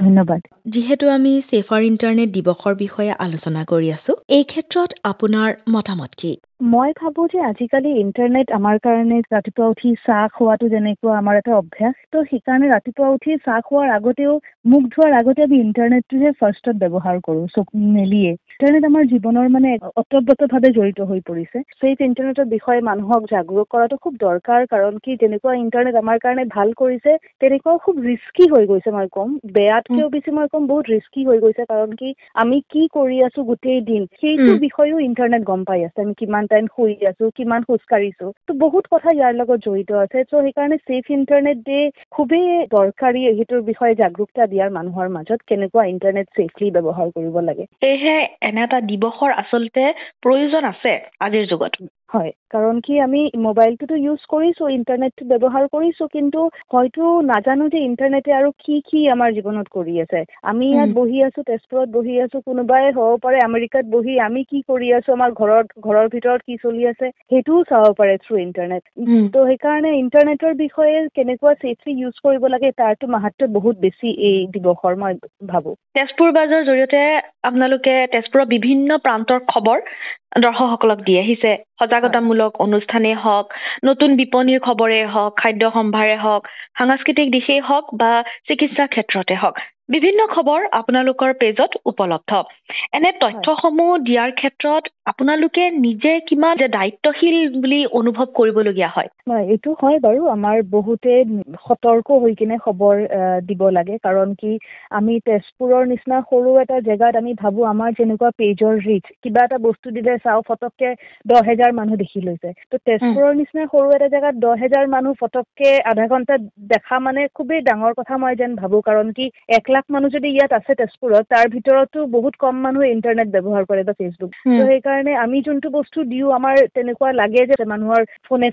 [SPEAKER 4] ধন্যবাদ।
[SPEAKER 1] যিহেতু আমি ছেফাৰ ইণ্টাৰনেট দিৱসৰ বিষয়ে আলোচনা কৰি আছো, এই ক্ষেত্ৰত আপোনাৰ মতামত কি?
[SPEAKER 4] মই ভাবো যে আজিকালি ইণ্টাৰনেট আমাৰ কাৰণে ৰাতিপুৱা উঠি চাহ খোৱাটো যেনেকুৱা আমাৰ এটা অভ্যাস, তো সেইকাৰণে ৰাতিপুৱা উঠি চাহ খোৱাৰ আগতেও, মুখ ধোৱাৰ আগতে আমি ইণ্টাৰনেটটোহে ফাৰ্ষ্টত ব্যৱহাৰ কৰোঁ, চকু মেলিয়ে। ইণ্টাৰনেট আমাৰ জীৱনৰ মানে ওতঃপ্ৰোতভাৱে জড়িত হৈ পৰিছে। সেই ইণ্টাৰনেটৰ বিষয়ে মানুহক জাগৰূক কৰাটো খুব দৰকাৰ, কাৰণ কি যেনেকুৱা যেনেকুৱা ইণ্টাৰনেট আমাৰ কাৰণে ভাল কৰিছে তেনেকুৱাও খুব ৰিস্কি হৈ গৈছে মই ক'ম বেয়াতকেও বেছি মই ক'ম বহুত ৰিস্কি হৈ গৈছে কাৰণ কি আমি কি কৰি আছো গোটেই দিন সেইটো বিষয়েও ইণ্টাৰনেট গম পাই আছে আমি কিমান টাইম শুই আছো কিমান খোজ কাঢ়িছো তো বহুত কথা ইয়াৰ লগত জড়িত আছে চ' সেইকাৰণে ছেফ ইণ্টাৰনেট ডে খুবেই দৰকাৰী সেইটোৰ বিষয়ে জাগৰুকতা দিয়াৰ মানুহৰ মাজত কেনেকুৱা ইণ্টাৰনেট ছেফলি ব্যৱহাৰ কৰিব লাগে
[SPEAKER 3] সেয়েহে এনে এটা দিৱসৰ আচলতে প্ৰয়োজন আছে আজিৰ যুগত
[SPEAKER 4] হয় কাৰণ কি আমি মোবাইলটোতো ইউজ কৰিছো ইণ্টাৰনেটটো ব্যৱহাৰ কৰিছো কিন্তু হয়তো নাজানো যে ইণ্টাৰনেটে আৰু কি আমাৰ জীৱনত কৰি আছে আমি ইয়াত বহি আছো তেজপুৰত বহি আছো কোনোবাই হ'ব পাৰে আমেৰিকাত বহি আমি কি কৰি আছো আমাৰ ঘৰৰ ভিতৰত কি চলি আছে সেইটোও চাব পাৰে থ্ৰু ইণ্টাৰনেট তো সেইকাৰণে ইণ্টাৰনেটৰ বিষয়ে কেনেকুৱা ছেফলি ইউজ কৰিব লাগে তাৰটো মাহাত্ম্য বহুত বেছি এই দিৱসৰ মই ভাবো
[SPEAKER 3] তেজপুৰ বাজৰ জৰিয়তে আপোনালোকে তেজপুৰৰ বিভিন্ন প্ৰান্তৰ খবৰ দৰ্শকসকলক দি আহিছে সজাগতামূলক অনুষ্ঠানেই হওক নতুন বিপণীৰ খবৰেই হওক খাদ্য সম্ভাৰে হওক সাংস্কৃতিক দিশেই হওক বা চিকিৎসা ক্ষেত্ৰতে হওক বিভিন্ন খবৰ আপোনালোকৰ পেজত উপলব্ধ এনে তথ্যসমূহ দিয়াৰ ক্ষেত্ৰত আপোনালোকে নিজে কিমান দায়িত্বশীল বুলি অনুভৱ কৰিবলগীয়া হয়
[SPEAKER 4] এইটো হয় বাৰু আমাৰ বহুতে সতৰ্ক হৈ কিনে খবৰ দিব লাগে কাৰণ কি আমি তেজপুৰৰ নিচিনা সৰু এটা জেগাত আমি ভাবো আমাৰ যেনেকুৱা পেজৰ ৰিচ কিবা এটা বস্তু দিলে চাওঁ ফটককে 10,000 মানুহ দেখি লৈছে তো তেজপুৰৰ নিচিনা সৰু এটা জেগাত 10,000 মানুহ ফটককে আধা ঘণ্টা দেখা মানে খুবেই ডাঙৰ কথা মই যেন ভাবো কাৰণ কি 1 লাখ মানুহ যদি ইয়াত আছে তেজপুৰত তাৰ ভিতৰতো বহুত কম মানুহে ইণ্টাৰনেট ব্যৱহাৰ কৰে বা ফেচবুক তো সেইকাৰণে আমি যোনটো বস্তু দিও আমাৰ তেনেকুৱা লাগে যে মানুহৰ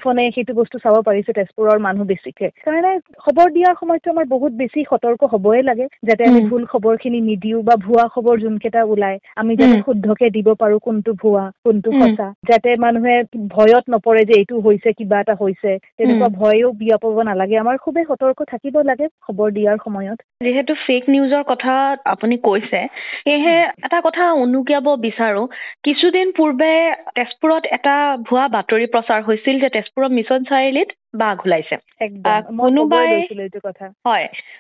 [SPEAKER 4] ফোনে সেইটো বস্তু চাব পাৰিছে তেজপুৰৰ মানুহ বেছিকে কাৰণে খবৰ দিয়াৰ সময়তো আমাৰ বহুত বেছি সতৰ্ক হ'বই লাগে যাতে আমি ভুল খবৰখিনি নিদিও বা ভুৱা খবৰ যোনকেইটা ওলাই আমি যাতে শুদ্ধকে দিব পাৰো কোনটো ভুৱা কোনটো সঁচা যাতে মানুহে ভয়ত নপৰে যে এইটো হৈছে কিবা এটা হৈছে তেনেকুৱা ভয়ও বিয়পাব নালাগে আমাৰ খুবেই সতৰ্ক থাকিব লাগে খবৰ দিয়াৰ সময়ত
[SPEAKER 3] যিহেতু ফেক নিউজৰ কথা আপুনি কৈছে সেয়েহে এটা কথা অনুজ্ঞাব বিচাৰো কিছুদিন পূৰ্বে তেজপুৰত এটা ভুৱা বাতৰি প্ৰচাৰ হৈছিল যে তেজপুৰৰ মিছন চাৰিআলিত বাঘ ওলাইছে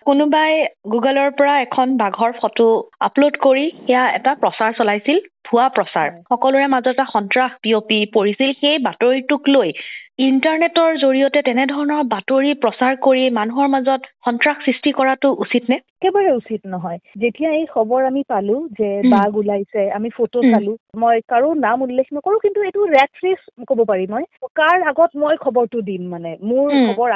[SPEAKER 3] কোনোবাই গুগলৰ পৰা এখন বাঘৰ ফটো আপলোড কৰি সেয়া এটা প্ৰচাৰ চলাইছিল ভুৱা প্ৰচাৰ সকলোৰে মাজত এটা সন্ত্ৰাস বিয়পি পৰিছিল সেই বাতৰিটোক লৈ ইণ্টাৰনেটৰ জৰিয়তে তেনেধৰণৰ বাতৰি প্ৰচাৰ কৰি মানুহৰ মাজত সন্ত্ৰাস সৃষ্টি কৰাটো উচিত নে
[SPEAKER 4] একেবাৰে উচিত নহয় যেতিয়া এই খবৰ আমি পালো যে বাঘ ওলাইছে আমি ফটো চালো মই কাৰো নাম উল্লেখ নকৰো কিন্তু এইটো ৰেট ৰেচ ক'ব পাৰি মই কাৰ আগত মই খবৰটো দিম মানে মোৰ খবৰ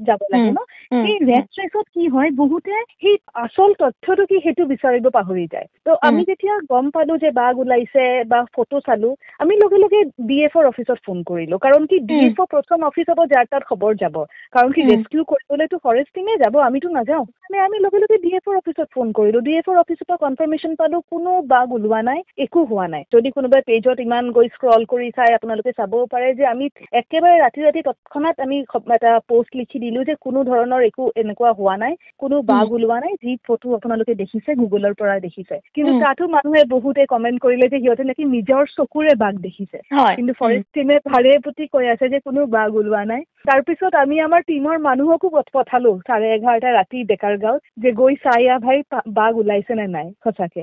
[SPEAKER 4] যাব লাগে ন এই ৰেট ৰেচত কি হয় বহুতে সেই আচল তথ্যটো কি সেইটো বিচাৰিব পাহৰি যায় তো আমি যেতিয়া গম পালো যে বাঘ ওলাইছে বা ফটো চালো আমি লগে লগে DFৰ অফিচত ফোন কৰিলো কাৰণ কি DF প্ৰথম অফিচ হ'ব যাৰ তাত খবৰ যাব কাৰণ কি ৰেস্কিউ কৰিবলৈতো ফৰেষ্ট টিমে যাব আমিতো নাযাওঁ আমি লগে লগে DFৰ অফিচত ফোন কৰিলো DFৰ অফিচৰ পৰা কনফাৰ্মেশ্যন পালো কোনো বাঘ ওলোৱা নাই একো হোৱা নাই যদি কোনোবাই পেজত ইমান গৈ স্ক্ৰল কৰি চাই আপোনালোকে চাবও পাৰে যে আমি একেবাৰে ৰাতি তৎক্ষণাত আমি এটা পোষ্ট লিখি দিলো যে কোনো ধৰণৰ একো এনেকুৱা হোৱা নাই কোনো বাঘ ওলোৱা নাই যি ফটো আপোনালোকে দেখিছে গুগলৰ পৰা দেখিছে কিন্তু তাতো মানুহে বহুতে কমেণ্ট কৰিলে যে সিহঁতে নেকি নিজৰ চকুৰে বাঘ দেখিছে কিন্তু ফৰেষ্ট টিমে ভাৰে প্ৰতি কৈ আছে যে কোনো বাঘ ওলোৱা নাই তাৰপিছত আমি আমাৰ টিমৰ মানুহকো পঠালো 11:30 ৰাতি ডেকাৰ গাঁৱত যে গৈ চাই ভাই বাঘ ওলাইছে নে নাই সঁচাকে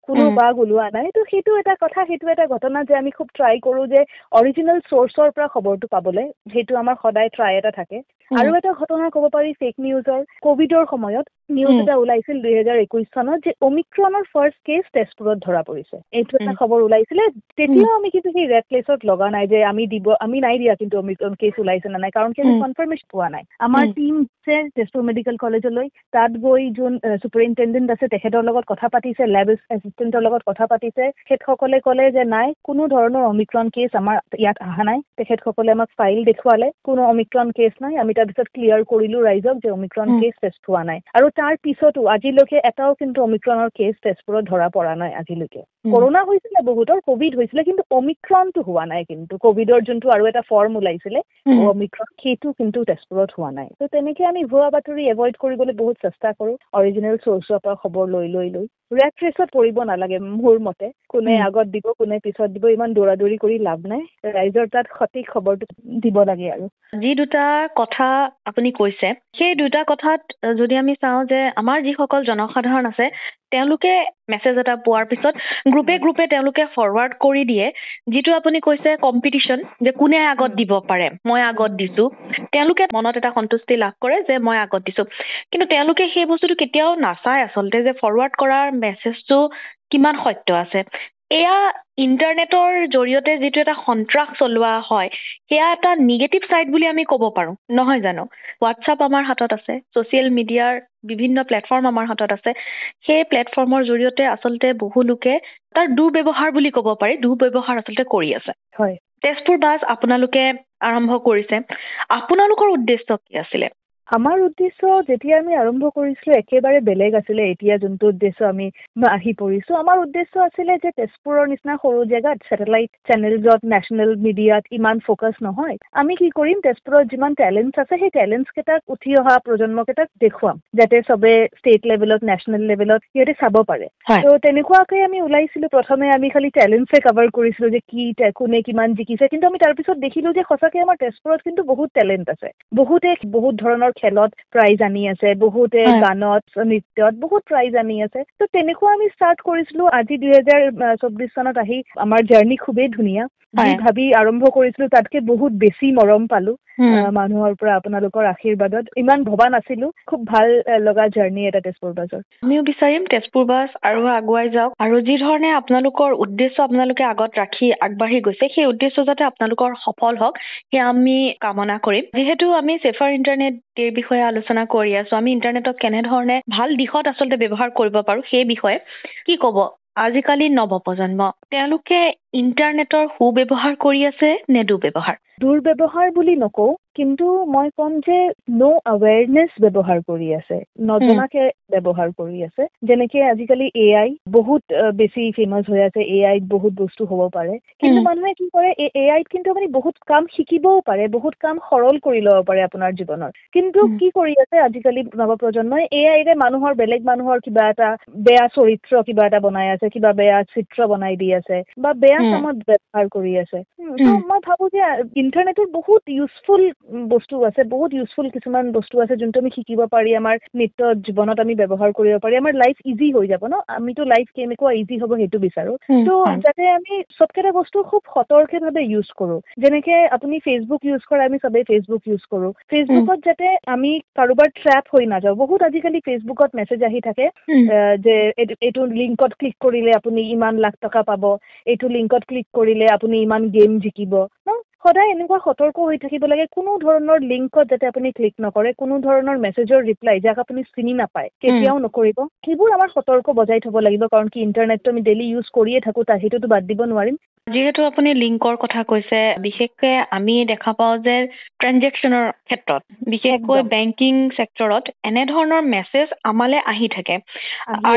[SPEAKER 4] কোনো বাঘ ওলোৱা নাই তো সেইটো এটা কথা সেইটো এটা ঘটনা যে আমি খুব ট্ৰাই কৰো যে অৰিজিনেল চ'ৰ্চৰ পৰা খবৰটো পাবলৈ সেইটো আমাৰ সদায় ট্ৰাই এটা থাকে আৰু এটা ঘটনা ক'ব পাৰি ফেক নিউজৰ কোভিডৰ সময়ত নিউজ এটা ওলাইছিল 2021 চনত যে অমিক্ৰনৰ ফাৰ্ষ্ট কেছ তেজপুৰত ধৰা পৰিছে এইটো এটা খবৰ ওলাইছিলে তেতিয়াও আমি কিন্তু সেই ৰেড প্লেচত লগা নাই যে আমি নাই দিয়া কিন্তু অমিক্ৰন কেছ ওলাইছে নে নাই কাৰণ কি কনফাৰ্মেশ্যন পোৱা নাই আমাৰ টিম তেজপুৰ মেডিকেল কলেজলৈ তাত গৈ যোন ছুপাৰিনটেণ্ডেণ্ট আছে তেখেতৰ লগত কথা পাতিছে লেব এছিষ্টেণ্টৰ লগত কথা পাতিছে তেখেতসকলে ক'লে যে নাই কোনো ধৰণৰ অমিক্ৰন কেছ আমাৰ ইয়াত অহা নাই তেখেতসকলে আমাক ফাইল দেখুৱালে কোনো অমিক্ৰন কেছ নাই আমি তাৰপিছত ক্লিয়াৰ কৰিলো ৰাইজক যে অমিক্ৰন কেছ টেষ্ট হোৱা নাই আৰু তাৰ পিছতো আজিলৈকে এটাও কিন্তু অমিক্ৰনৰ কেছ তেজপুৰত ধৰা পৰা নাই আজিলৈকে কৰোণা হৈছিলে বহুতৰ কোভিড হৈছিলে কিন্তু অমিক্ৰনটো হোৱা নাই কিন্তু কোভিডৰ যোনটো আৰু এটা ফৰ্ম ওলাইছিলে অমিক্ৰন সেইটো কিন্তু তেজপুৰত হোৱা নাই তো তেনেকে আমি ভুৱা বাতৰি এভইড কৰিবলৈ বহুত চেষ্টা কৰো অৰিজিনেল চ'ৰ্চৰ পৰা খবৰ লৈ ৰেড ৰেচত পৰিব নালাগে মোৰ মতে কোনে আগত দিব কোনে পিছত দিব ইমান দৌৰাদৌৰি কৰি লাভ নাই ৰাইজৰ তাত সঠিক খবৰটো দিব লাগে আৰু
[SPEAKER 3] যি দুটা কথা আপুনি কৈছে সেই দুটা কথাত যদি আমি চাওঁ যে আমাৰ যিসকল জনসাধাৰণ আছে তেওঁলোকে মেছেজ এটা পোৱাৰ পিছত গ্ৰুপে তেওঁলোকে ফৰৱাৰ্ড কৰি দিয়ে, যিটো আপুনি কৈছে কম্পিটিশ্যন, যে কোনে আগত দিব পাৰে, মই আগত দিছো, তেওঁলোকে মনত এটা সন্তুষ্টি লাভ কৰে যে মই আগত দিছো। কিন্তু তেওঁলোকে সেই বস্তুটো কেতিয়াও নাচায় আচলতে যে ফৰৱাৰ্ড কৰাৰ মেছেজটো কিমান সত্য আছে। এয়া ইণ্টাৰনেটৰ জৰিয়তে যিটো এটা সন্ত্ৰাস চলোৱা হয়, সেয়া এটা নিগেটিভ ছাইড বুলি আমি ক'ব পাৰো, নহয় জানো? হোৱাটছআপ আমাৰ হাতত আছে, ছ'চিয়েল মিডিয়াৰ বিভিন্ন প্লেটফৰ্ম আমাৰ হাতত আছে। সেই প্লেটফৰ্মৰ জৰিয়তে আচলতে বহু লোকে তাৰ দুৰ্ব্যৱহাৰ বুলি ক'ব পাৰি, দুৰ্ব্যৱহাৰ আচলতে কৰি আছে।
[SPEAKER 4] হয়।
[SPEAKER 3] তেজপুৰ বাছ আপোনালোকে আৰম্ভ কৰিছে, আপোনালোকৰ উদ্দেশ্য কি আছিলে?
[SPEAKER 4] আমাৰ উদ্দেশ্য যেতিয়া আমি আৰম্ভ কৰিছিলো একেবাৰে বেলেগ আছিলে। এতিয়া যোনটো উদ্দেশ্য আমি আহি পৰিছো, আমাৰ উদ্দেশ্য আছিলে যে তেজপুৰৰ নিচিনা সৰু জেগাত ছেটেলাইট চেনেলছত, নেশ্যনেল মিডিয়াত ইমান ফ'কাছ নহয়। আমি কি কৰিম, তেজপুৰত যিমান টেলেণ্টছ আছে সেই টেলেণ্টছ কেইটাক উঠি অহা প্ৰজন্মকেইটাক দেখুৱাম, যাতে চবে ষ্টেট লেভেলত, নেশ্যনেল লেভেলত সিহঁতে চাব পাৰে। তো তেনেকুৱাকৈ আমি ওলাইছিলো। প্ৰথমে আমি খালি টেলেণ্টছে কভাৰ কৰিছিলো যে কোনে কিমান জিকিছে, কিন্তু আমি তাৰপিছত দেখিলো যে সঁচাকৈ আমাৰ তেজপুৰত কিন্তু বহুত টেলেণ্ট আছে। বহুতে বহুত ধৰণৰ খেলত প্ৰাইজ আনি আছে, বহুতে গানত, নৃত্যত বহুত প্ৰাইজ আনি আছে। তো তেনেকুৱা আমি ষ্টাৰ্ট কৰিছিলো। আজি 2024 চনত আহি আমাৰ জাৰ্ণি খুবেই ধুনীয়া। যি ভাবি আৰম্ভ কৰিছিলো তাতকে বহুত বেছি মৰম পালো মানুহৰ পৰা, আপোনালোকৰ আশীৰ্বাদত। ইমান ভবা নাছিলো। খুব ভাল লগা জাৰ্ণি এটা তেজপুৰ বাছৰ।
[SPEAKER 3] আমিও বিচাৰিম তেজপুৰ বাছ আৰু আগুৱাই যাওক, আৰু যি ধৰণে আপোনালোকৰ উদ্দেশ্য আপোনালোকে আগত ৰাখি আগবাঢ়ি গৈছে, সেই উদ্দেশ্য যাতে আপোনালোকৰ সফল হওক সেয়া আমি কামনা কৰিম। যিহেতু আমি ছেফাৰ ইণ্টাৰনেট ডেৰ বিষয়ে আলোচনা কৰি আছো, আমি ইণ্টাৰনেটক কেনেধৰণে ভাল দিশত আচলতে ব্যৱহাৰ কৰিব পাৰো সেই বিষয়ে কি ক'ব? আজিকালি নৱপ্ৰজন্ম তেওঁলোকে ইণ্টাৰনেটৰ সুব্যৱহাৰ কৰি আছে নে দুৰ্ব্যৱহাৰ?
[SPEAKER 4] দুৰ্ব্যৱহাৰ বুলি নকওঁ, কিন্তু মই ক'ম যে ন' আৱেৰনেছ ব্যৱহাৰ কৰি আছে, নজনাকে ব্যৱহাৰ কৰি আছে। যেনেকে আজিকালি AI বহুত বেছি ফেমাছ হৈ আছে, AIত বহুত বস্তু হ'ব পাৰে। কিন্তু মানুহে কি কৰে, AIত কিন্তু আপুনি বহুত কাম শিকিবও পাৰে, বহুত কাম সৰল কৰি ল'ব পাৰে আপোনাৰ জীৱনৰ। কিন্তু কি কৰি আছে আজিকালি নৱপ্ৰজন্মই, AIৰে বেলেগ মানুহৰ কিবা এটা বেয়া চৰিত্ৰ কিবা এটা বনাই আছে, কিবা বেয়া চিত্ৰ বনাই দি আছে, বা বেয়া কামত ব্যৱহাৰ কৰি আছে। তো মই ভাবোঁ যে ইণ্টাৰনেটত বহুত ইউজফুল বস্তু আছে, বহুত ইউজফুল কিছুমান বস্তু আছে যোনটো আমি শিকিব পাৰি, আমাৰ নিত্য জীৱনত আমি ব্যৱহাৰ কৰিব পাৰি, আমাৰ লাইফ ইজি হৈ যাব ন। আমিতো লাইফ কেনেকুৱা ইজি হ'ব সেইটো বিচাৰো। তো যাতে আমি চবকেইটা বস্তু খুব সতৰ্কভাৱে ইউজ কৰোঁ। যেনেকে আপুনি ফেচবুক ইউজ কৰে, আমি চবেই ফেচবুক ইউজ কৰোঁ। ফেচবুকত যাতে আমি কাৰোবাৰ ট্ৰেপ হৈ নাযাওঁ। বহুত আজিকালি ফেচবুকত মেছেজ আহি থাকে যে এইটো লিংকত ক্লিক কৰিলে আপুনি ইমান লাখ টকা পাব, এইটো লিংকত ক্লিক কৰিলে আপুনি ইমান গেম জিকিব ন। সদায় এনেকুৱা সতৰ্ক হৈ থাকিব লাগে, কোনো ধৰণৰ লিংকত যাতে আপুনি ক্লিক নকৰে, কোনো ধৰণৰ মেছেজৰ ৰিপ্লাই যাক আপুনি চিনি নাপায় কেতিয়াও নকৰিব। সেইবোৰ আমাৰ সতৰ্ক বজাই থ'ব লাগিব, কাৰণ কি ইণ্টাৰনেটটো আমি ডেইলি ইউজ কৰিয়ে থাকোঁ, সেইটোতো বাদ দিব নোৱাৰিম।
[SPEAKER 3] যিহেতু আপুনি লিংকৰ কথা কৈছে, বিশেষকৈ আমি দেখা পাওঁ যে ট্ৰেনজেকশ্যনৰ ক্ষেত্ৰত, বিশেষকৈ বেংকিং ছেক্টৰত এনেধৰণৰ মেছেজ আমালৈ আহি থাকে।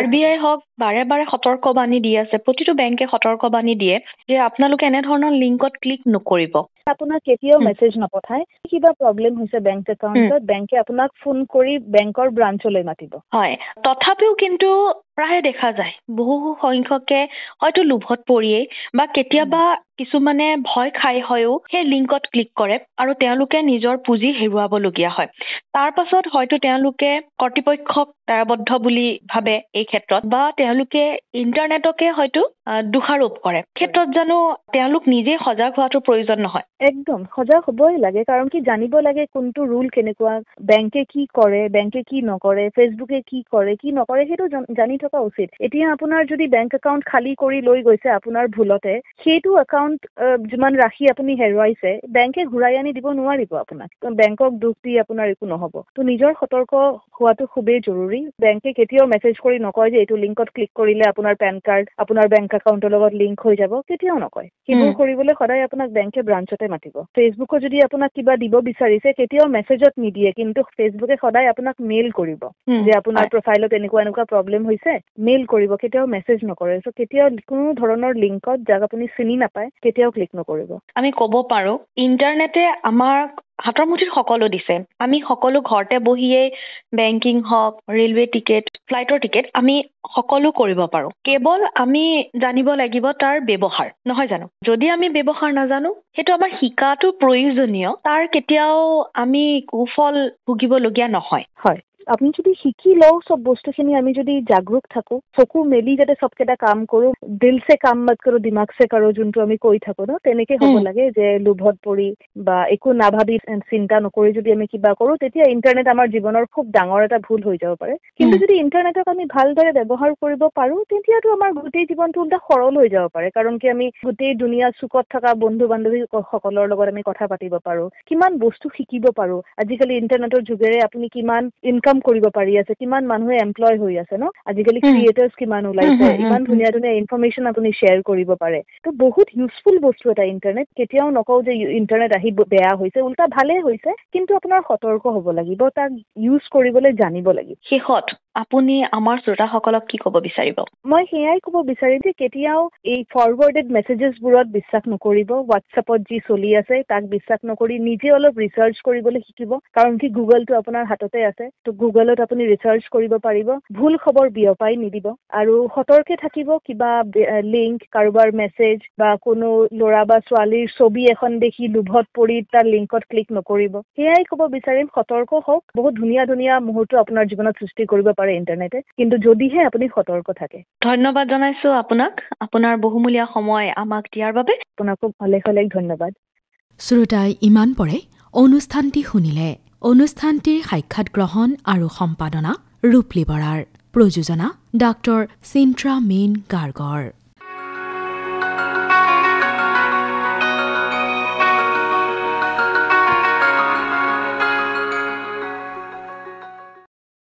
[SPEAKER 3] RBI হওক বাৰে বাৰে সতৰ্কবাণী দি আছে, প্ৰতিটো বেংকে সতৰ্কবাণী দিয়ে যে আপোনালোকে এনেধৰণৰ লিংকত ক্লিক নকৰিব।
[SPEAKER 4] আপোনাক কেতিয়াও মেছেজ নপঠায়। কিবা প্ৰব্লেম হৈছে বেংক একাউণ্টত, বেংকে আপোনাক ফোন কৰি বেংকৰ ব্ৰাঞ্চলৈ মাতিব। হয়,
[SPEAKER 3] তথাপিও কিন্তু প্ৰায় দেখা যায় বহু সংখ্যকে হয়তো লোভত পৰিয়েই বা কেতিয়াবা কিছুমানে ভয় খাই হয়ও সেই লিংকত ক্লিক কৰে আৰু তেওঁলোকে নিজৰ পুঁজি হেৰুৱাবলগীয়া হয়। তাৰ পাছত হয়তো তেওঁলোকে কৰ্তৃপক্ষক দায়বদ্ধ বুলি ভাবে এই ক্ষেত্ৰত, বা তেওঁলোকে ইণ্টাৰনেটকে হয়তো দোষাৰোপ কৰে। ক্ষেত্ৰত জানো তেওঁলোক নিজে সজাগ হোৱাটো প্ৰয়োজন নহয়?
[SPEAKER 4] একদম সজাগ হ'বই লাগে, কাৰণ কি জানিব লাগে কোনটো ৰুল কেনেকুৱা, বেংকে কি কৰে, বেংকে কি নকৰে, ফেচবুকে কি কৰে কি নকৰে, সেইটো জানি থকা উচিত। এতিয়া আপোনাৰ যদি বেংক একাউণ্ট খালী কৰি লৈ গৈছে আপোনাৰ ভুলতে, সেইটো একাউণ্ট যিমান ৰাশি আপুনি হেৰুৱাইছে বেংকে ঘূৰাই আনি দিব নোৱাৰিব আপোনাক। বেংকক দুখ দি আপোনাৰ একো নহ'ব। তো নিজৰ সতৰ্ক হোৱাটো খুবেই জৰুৰী। বেংকে কেতিয়াও মেছেজ কৰি নকয় যে এইটো লিংকত ক্লিক কৰিলে আপোনাৰ পেন কাৰ্ড আপোনাৰ বেংক একাউণ্টৰ লগত লিংক হৈ যাব, কেতিয়াও নকয়। সেইবোৰ কৰিবলৈ সদায় আপোনাক বেংকে ব্ৰাঞ্চতে মাতিব। ফেচবুকত যদি আপোনাক কিবা দিব বিচাৰিছে কেতিয়াও মেছেজত নিদিয়ে, কিন্তু ফেচবুকে সদায় আপোনাক মেইল কৰিব যে আপোনাৰ প্ৰফাইলত এনেকুৱা প্ৰব্লেম হৈছে, মেইল কৰিব, কেতিয়াও মেছেজ নকৰে। চ' কেতিয়াও কোনো ধৰণৰ লিংকত যাক আপুনি চিনি নাপায় কেতিয়াও ক্লিক নকৰিব।
[SPEAKER 3] আমি ক'ব পাৰোঁ ইণ্টাৰনেটে আমাক হাতৰ মুঠিত সকলো দিছে। আমি সকলো ঘৰতে বহিয়েই বেংকিং হওক, ৰেলৱে টিকেট, ফ্লাইটৰ টিকেট আমি সকলো কৰিব পাৰোঁ। কেৱল আমি জানিব লাগিব তাৰ ব্যৱহাৰ, নহয় জানো? যদি আমি ব্যৱহাৰ নাজানো, সেইটো আমাৰ শিকাটো প্ৰয়োজনীয়, তাৰ কেতিয়াও আমি কুফল ভুগিবলগীয়া নহয়।
[SPEAKER 4] হয়, আমি যদি শিকি লওঁ চব বস্তুখিনি, আমি যদি জাগৰূক থাকো, চকু মেলি যাতে চবকেইটা কাম কৰো, দিল সে কাম মত কৰো দিমাগ সে কৰো, যোনটো আমি কৈ থাকো ন, তেনেকে হ'ব লাগে যে লোভত পৰি বা একো নাভাবি চিন্তা নকৰি যদি আমি কিবা কৰো, তেতিয়া ইণ্টাৰনেট আমাৰ জীৱনৰ খুব ডাঙৰ এটা ভুল হৈ যাব পাৰে। কিন্তু যদি ইণ্টাৰনেটক আমি ভালদৰে ব্যৱহাৰ কৰিব পাৰো, তেতিয়াতো আমাৰ গোটেই জীৱনটো উল্টা সৰল হৈ যাব পাৰে। কাৰণ কি আমি গোটেই দুনিয়া চুকত থকা বন্ধু বান্ধৱী সকলৰ লগত আমি কথা পাতিব পাৰো, কিমান বস্তু শিকিব পাৰো। আজিকালি ইণ্টাৰনেটৰ যোগেৰে আপুনি কিমান ইনকাম কৰিব পাৰি আছে, কিমান মানুহে এমপ্লয় হৈ আছে ন, আজিকালি ক্ৰিয়েটাৰ্ছ কিমান ওলাইছে, ইমান ধুনীয়া ধুনীয়া ইনফৰমেশ্যন আপুনি শ্বেয়াৰ কৰিব পাৰে। তো বহুত ইউজফুল বস্তু এটা ইণ্টাৰনেট। কেতিয়াও নকওঁ যে ইণ্টাৰনেট আহি বেয়া হৈছে, উল্টা ভালেই হৈছে, কিন্তু আপোনাৰ সতৰ্ক হ'ব লাগিব, তাক ইউজ কৰিবলৈ জানিব লাগিব।
[SPEAKER 3] শেষত আপুনি আমাৰ শ্ৰোতাসকলক কি ক'ব বিচাৰিব?
[SPEAKER 4] মই সেয়াই ক'ব বিচাৰিম যে কেতিয়াও এই ফৰৱাৰ্ডেড মেছেজেছবোৰত বিশ্বাস নকৰিব। হোৱাটছএপত যি চলি আছে তাক বিশ্বাস নকৰি নিজে অলপ ৰিচাৰ্চ কৰিবলৈ শিকিব, কাৰণ কি গুগলটো আপোনাৰ হাততে আছে। তো গুগলত আপুনি ৰিচাৰ্চ কৰিব পাৰিব, ভুল খবৰ বিয়পাই নিদিব, আৰু সতৰ্কে থাকিব। কিবা লিংক, কাৰোবাৰ মেছেজ বা কোনো ল'ৰা বা ছোৱালীৰ ছবি এখন দেখি লোভত পৰি তাৰ লিংকত ক্লিক নকৰিব। সেয়াই ক'ব বিচাৰিম, সতৰ্ক হওক। বহুত ধুনীয়া ধুনীয়া মুহূৰ্ত আপোনাৰ জীৱনত সৃষ্টি কৰিব পাৰে ইণ্টাৰনেটে, কিন্তু যদিহে আপুনি সতৰ্ক থাকে।
[SPEAKER 3] ধন্যবাদ জনাইছো আপোনাক, আপোনাৰ বহুমূলীয়া সময় আমাক দিয়াৰ বাবে।
[SPEAKER 4] আপোনাকো অলেখ অলেখ ধন্যবাদ।
[SPEAKER 1] শ্ৰোতাই ইমান পৰে অনুষ্ঠানটি শুনিলে। অনুষ্ঠানটিৰ সাক্ষাৎ গ্ৰহণ আৰু সম্পাদনা ৰূপলী বৰাৰ, প্ৰযোজনা ডাক্তৰ চিন্ত্ৰা মেইন গাৰ্গৰ।